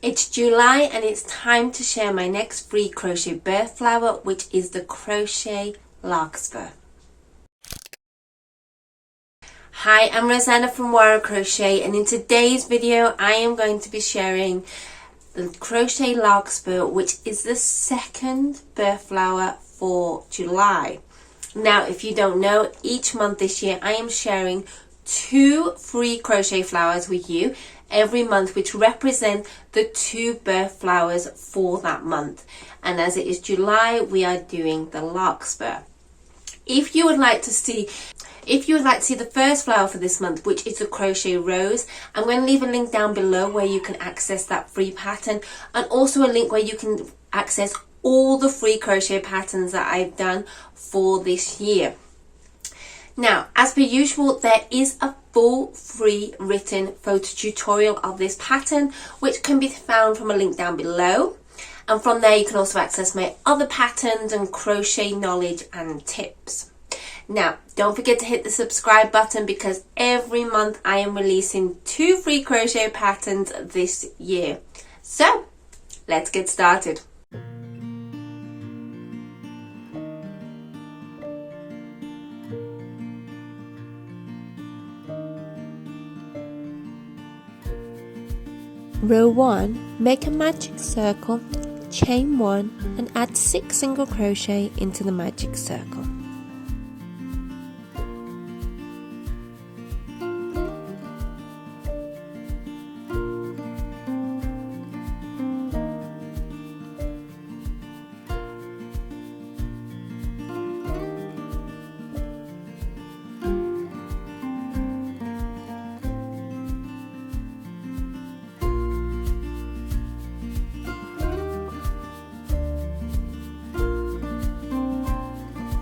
It's July and it's time to share my next free crochet birth flower, which is the Crochet Larkspur. Hi, I'm Roseanna from Moara Crochet, and in today's video I am going to be sharing the Crochet Larkspur, which is the second birth flower for July. Now, if you don't know, each month this year I am sharing 2 free crochet flowers with you every month, which represent the 2 birth flowers for that month. And as it is July, we are doing the Larkspur. If you would like to see the first flower for this month, which is the Crochet Rose, I'm going to leave a link down below where you can access that free pattern, and also a link where you can access all the free crochet patterns that I've done for this year. Now, as per usual, there is a full free written photo tutorial of this pattern, which can be found from a link down below. And from there you can also access my other patterns and crochet knowledge and tips. Now, don't forget to hit the subscribe button, because every month I am releasing 2 free crochet patterns this year. So, let's get started. Row 1, make a magic circle, chain 1 and add 6 single crochet into the magic circle.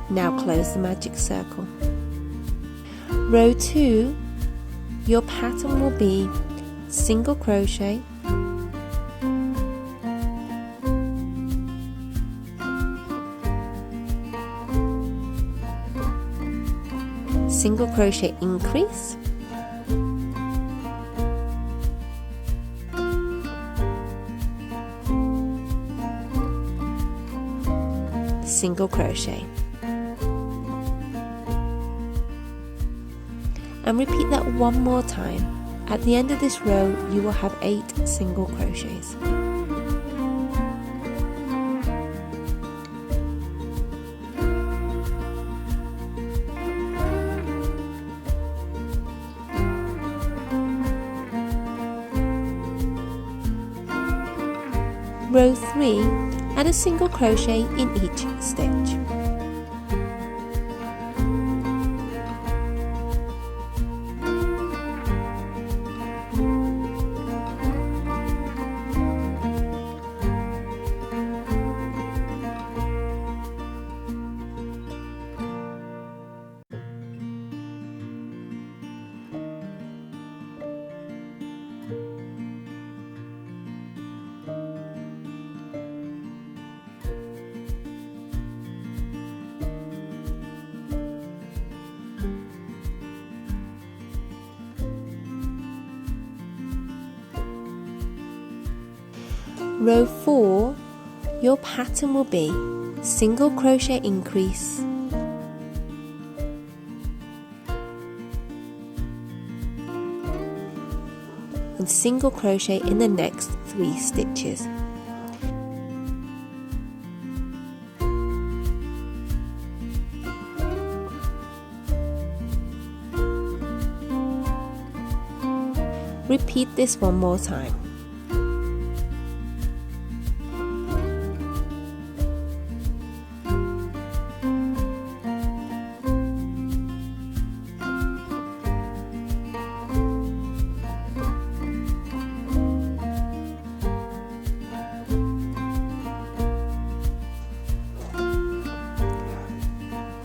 Now close the magic circle. Row 2, your pattern will be single crochet, single crochet increase, single crochet. And repeat that one more time. At the end of this row, you will have 8 single crochets. Row 3, add a single crochet in each stitch. Row 4, your pattern will be single crochet increase, and single crochet in the next 3 stitches. Repeat this one more time.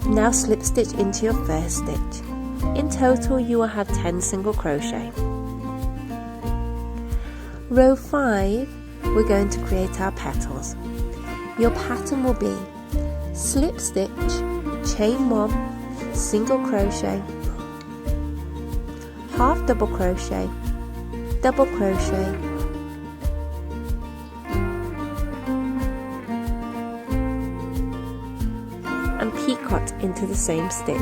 Now slip stitch into your first stitch. In total you will have 10 single crochet. Row 5, we're going to create our petals. Your pattern will be slip stitch, chain 1, single crochet, half double crochet, into the same stitch.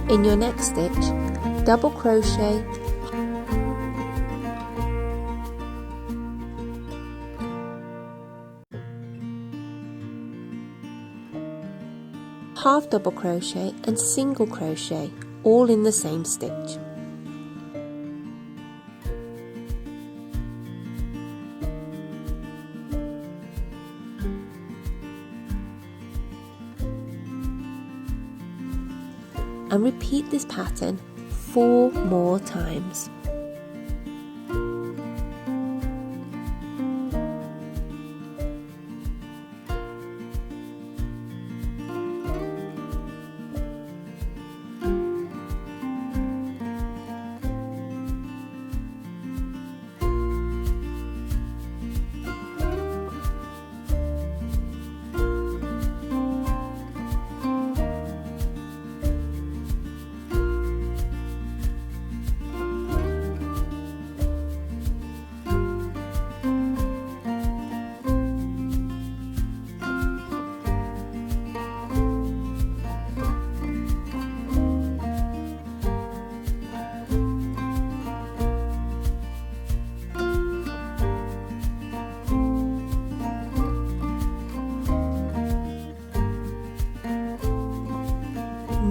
In your next stitch, double crochet half double crochet and single crochet, all in the same stitch. And repeat this pattern 4 more times.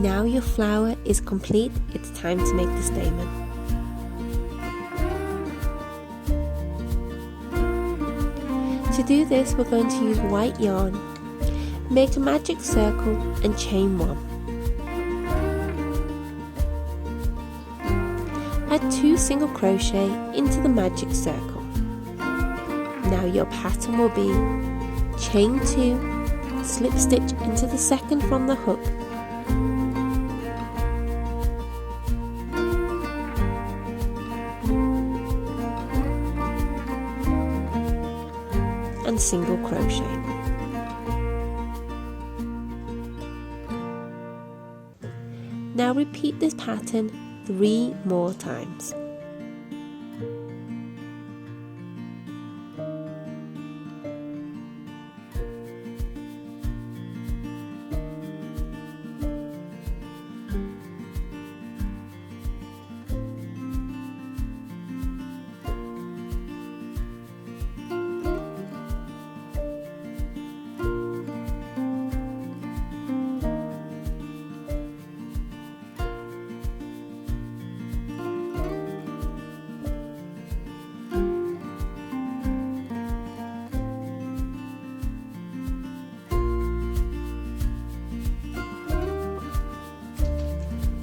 Now your flower is complete, it's time to make the stamen. To do this, we're going to use white yarn, make a magic circle and chain 1. Add 2 single crochet into the magic circle. Now your pattern will be chain 2, slip stitch into the second from the hook, and single crochet. Now repeat this pattern 3 more times.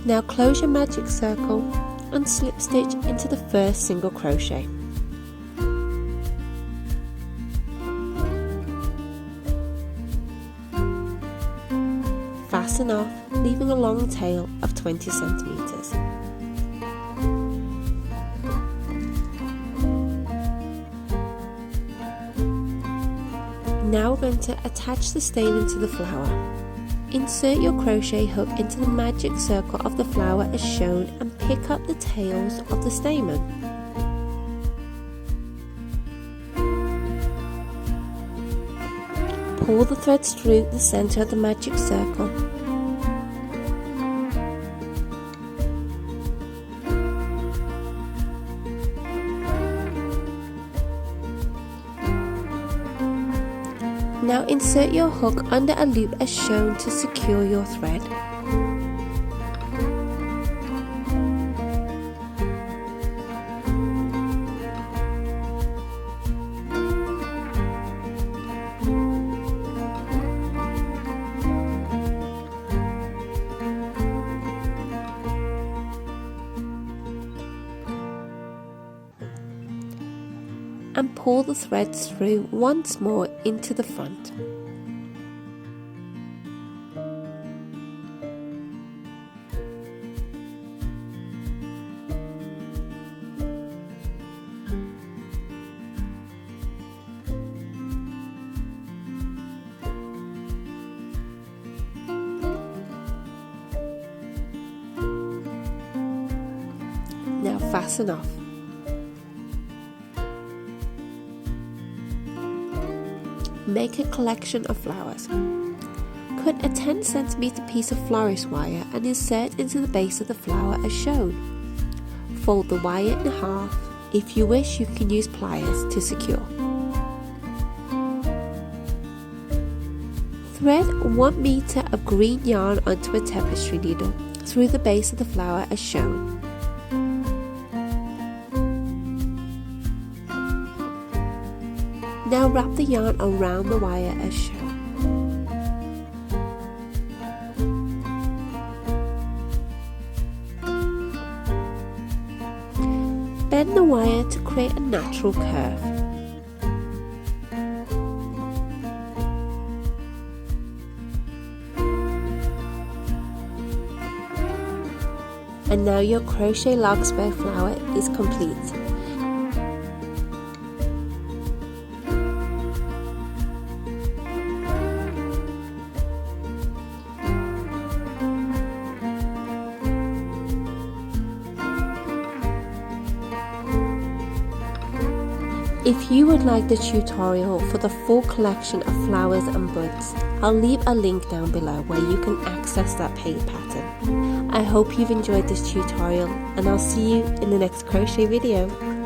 Now close your magic circle and slip stitch into the first single crochet. Fasten off, leaving a long tail of 20 centimeters. Now we're going to attach the stamen to the flower. Insert your crochet hook into the magic circle of the flower as shown and pick up the tails of the stamen. Pull the threads through the center of the magic circle. Now insert your hook under a loop as shown to secure your thread. And pull the threads through once more into the front. fasten off. Make a collection of flowers. Cut a 10 cm piece of florist wire and insert into the base of the flower as shown. Fold the wire in half. If you wish, you can use pliers to secure. Thread 1 meter of green yarn onto a tapestry needle through the base of the flower as shown. Now wrap the yarn around the wire as shown. Bend the wire to create a natural curve. And now your crochet larkspur flower is complete. If you would like the tutorial for the full collection of flowers and buds, I'll leave a link down below where you can access that paint pattern. I hope you've enjoyed this tutorial and I'll see you in the next crochet video.